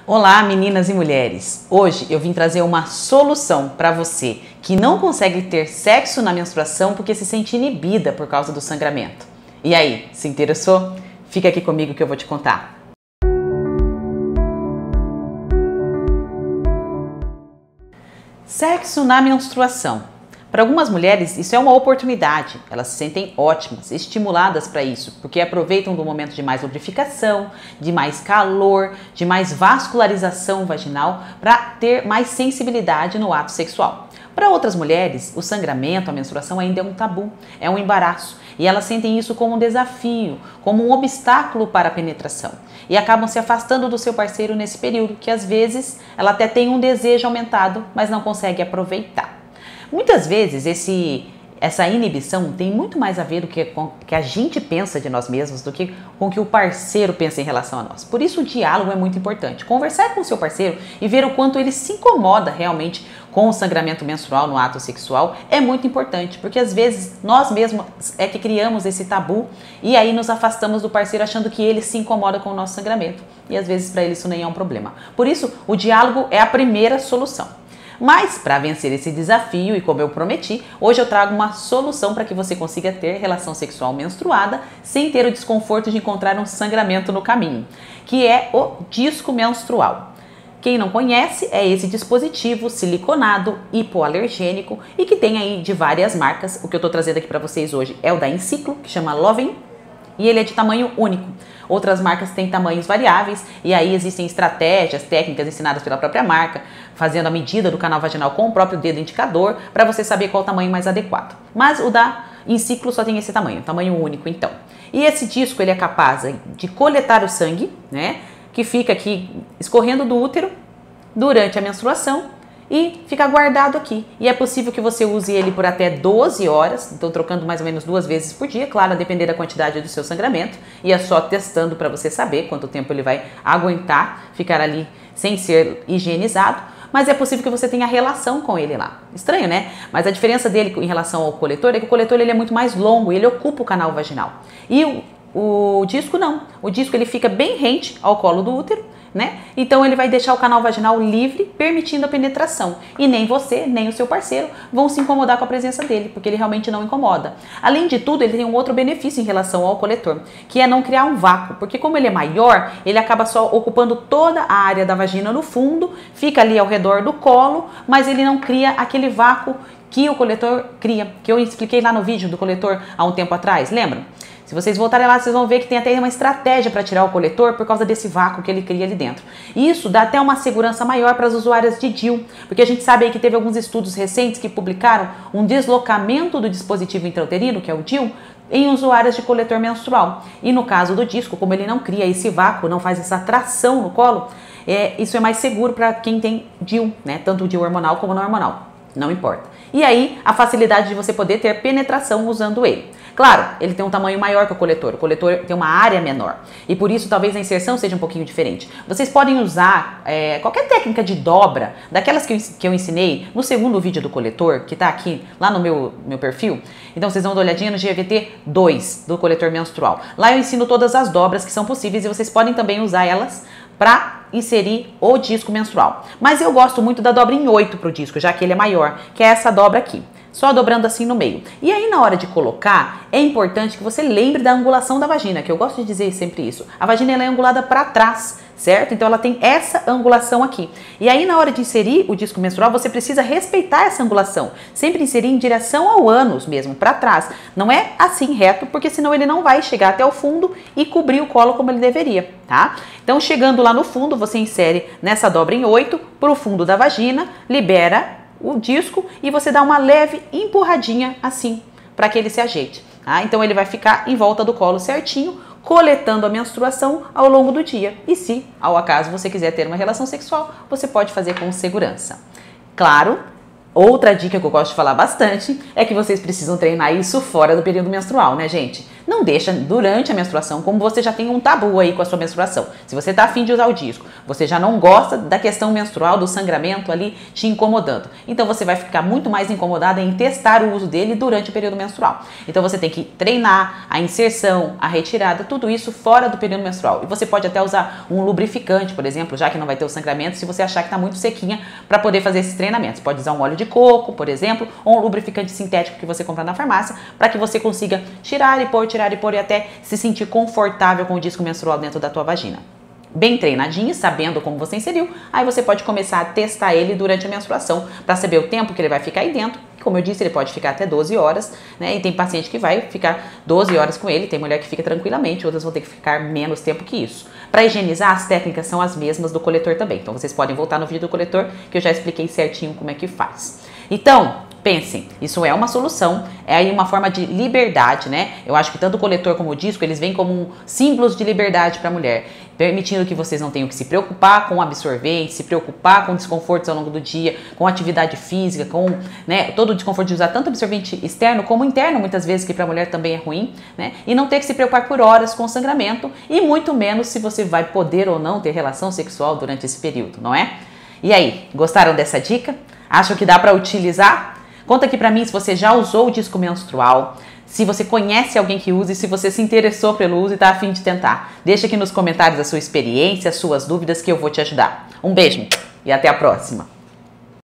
Olá, meninas e mulheres! Hoje eu vim trazer uma solução para você que não consegue ter sexo na menstruação porque se sente inibida por causa do sangramento. E aí, se interessou? Fica aqui comigo que eu vou te contar. Sexo na menstruação. Para algumas mulheres isso é uma oportunidade, elas se sentem ótimas, estimuladas para isso, porque aproveitam do momento de mais lubrificação, de mais calor, de mais vascularização vaginal para ter mais sensibilidade no ato sexual. Para outras mulheres, o sangramento, a menstruação ainda é um tabu, é um embaraço, e elas sentem isso como um desafio, como um obstáculo para a penetração, e acabam se afastando do seu parceiro nesse período, que às vezes ela até tem um desejo aumentado, mas não consegue aproveitar. Muitas vezes essa inibição tem muito mais a ver com o que a gente pensa de nós mesmos do que com o que o parceiro pensa em relação a nós. Por isso o diálogo é muito importante. Conversar com o seu parceiro e ver o quanto ele se incomoda realmente com o sangramento menstrual no ato sexual é muito importante, porque às vezes nós mesmos é que criamos esse tabu e aí nos afastamos do parceiro achando que ele se incomoda com o nosso sangramento. E às vezes para ele isso nem é um problema. Por isso o diálogo é a primeira solução. Mas, para vencer esse desafio, e como eu prometi, hoje eu trago uma solução para que você consiga ter relação sexual menstruada sem ter o desconforto de encontrar um sangramento no caminho, que é o disco menstrual. Quem não conhece é esse dispositivo siliconado, hipoalergênico e que tem aí de várias marcas. O que eu estou trazendo aqui para vocês hoje é o da Enciclo, que chama Lovin, e ele é de tamanho único. Outras marcas têm tamanhos variáveis e aí existem estratégias, técnicas ensinadas pela própria marca, fazendo a medida do canal vaginal com o próprio dedo indicador para você saber qual o tamanho mais adequado. Mas o da Enciclo só tem esse tamanho único então. E esse disco ele é capaz de coletar o sangue, né, que fica aqui escorrendo do útero durante a menstruação e fica guardado aqui. E é possível que você use ele por até 12 horas, então trocando mais ou menos 2 vezes por dia, claro, a depender da quantidade do seu sangramento, e é só testando para você saber quanto tempo ele vai aguentar ficar ali sem ser higienizado, mas é possível que você tenha relação com ele lá. Estranho, né? Mas a diferença dele em relação ao coletor é que o coletor ele é muito mais longo, ele ocupa o canal vaginal. E o disco não. O disco ele fica bem rente ao colo do útero, né? Então ele vai deixar o canal vaginal livre, permitindo a penetração. E nem você, nem o seu parceiro vão se incomodar com a presença dele, porque ele realmente não incomoda. Além de tudo, ele tem um outro benefício em relação ao coletor, que é não criar um vácuo, porque como ele é maior, ele acaba só ocupando toda a área da vagina no fundo, fica ali ao redor do colo, mas ele não cria aquele vácuo que o coletor cria, que eu expliquei lá no vídeo do coletor há um tempo atrás, lembram? Se vocês voltarem lá, vocês vão ver que tem até uma estratégia para tirar o coletor por causa desse vácuo que ele cria ali dentro. Isso dá até uma segurança maior para as usuárias de DIU, porque a gente sabe aí que teve alguns estudos recentes que publicaram um deslocamento do dispositivo intrauterino, que é o DIU, em usuárias de coletor menstrual. E no caso do disco, como ele não cria esse vácuo, não faz essa tração no colo, isso é mais seguro para quem tem DIU, né? Tanto o DIU hormonal como não hormonal, não importa. E aí, a facilidade de você poder ter penetração usando ele. Claro, ele tem um tamanho maior que o coletor tem uma área menor e por isso talvez a inserção seja um pouquinho diferente. Vocês podem usar qualquer técnica de dobra, daquelas que eu ensinei no segundo vídeo do coletor, que está aqui lá no meu perfil. Então vocês vão dar uma olhadinha no GVT 2 do coletor menstrual. Lá eu ensino todas as dobras que são possíveis e vocês podem também usar elas para inserir o disco menstrual. Mas eu gosto muito da dobra em 8 para o disco, já que ele é maior, que é essa dobra aqui. Só dobrando assim no meio. E aí na hora de colocar, é importante que você lembre da angulação da vagina, que eu gosto de dizer sempre isso. A vagina ela é angulada para trás, certo? Então ela tem essa angulação aqui. E aí na hora de inserir o disco menstrual, você precisa respeitar essa angulação. Sempre inserir em direção ao ânus mesmo, para trás. Não é assim reto, porque senão ele não vai chegar até o fundo e cobrir o colo como ele deveria, tá? Então chegando lá no fundo, você insere nessa dobra em 8 para o fundo da vagina, libera o disco e você dá uma leve empurradinha assim, para que ele se ajeite, tá? Então ele vai ficar em volta do colo certinho, coletando a menstruação ao longo do dia. E se, ao acaso, você quiser ter uma relação sexual, você pode fazer com segurança. Claro, outra dica que eu gosto de falar bastante é que vocês precisam treinar isso fora do período menstrual, né, gente? Não deixa durante a menstruação, como você já tem um tabu aí com a sua menstruação. Se você tá afim de usar o disco, você já não gosta da questão menstrual, do sangramento ali te incomodando. Então você vai ficar muito mais incomodada em testar o uso dele durante o período menstrual. Então você tem que treinar a inserção, a retirada, tudo isso fora do período menstrual. E você pode até usar um lubrificante, por exemplo, já que não vai ter o sangramento, se você achar que tá muito sequinha, para poder fazer esses treinamentos. Pode usar um óleo de coco, por exemplo, ou um lubrificante sintético que você comprar na farmácia, para que você consiga tirar e pôr e até se sentir confortável com o disco menstrual dentro da tua vagina. Bem treinadinho, sabendo como você inseriu, aí você pode começar a testar ele durante a menstruação, para saber o tempo que ele vai ficar aí dentro. Como eu disse, ele pode ficar até 12 horas, né? E tem paciente que vai ficar 12 horas com ele, tem mulher que fica tranquilamente, outras vão ter que ficar menos tempo que isso. Para higienizar, as técnicas são as mesmas do coletor também. Então vocês podem voltar no vídeo do coletor, que eu já expliquei certinho como é que faz. Então, pensem, isso é uma solução, é aí uma forma de liberdade, né? Eu acho que tanto o coletor como o disco, eles vêm como símbolos de liberdade para a mulher, permitindo que vocês não tenham que se preocupar com absorvente, se preocupar com desconfortos ao longo do dia, com atividade física, com, né, todo o desconforto de usar tanto absorvente externo como interno, muitas vezes, que para a mulher também é ruim, né? E não ter que se preocupar por horas com sangramento e muito menos se você vai poder ou não ter relação sexual durante esse período, não é? E aí, gostaram dessa dica? Acham que dá para utilizar? Conta aqui pra mim se você já usou o disco menstrual, se você conhece alguém que usa e se você se interessou pelo uso e tá a fim de tentar. Deixa aqui nos comentários a sua experiência, as suas dúvidas que eu vou te ajudar. Um beijo e até a próxima!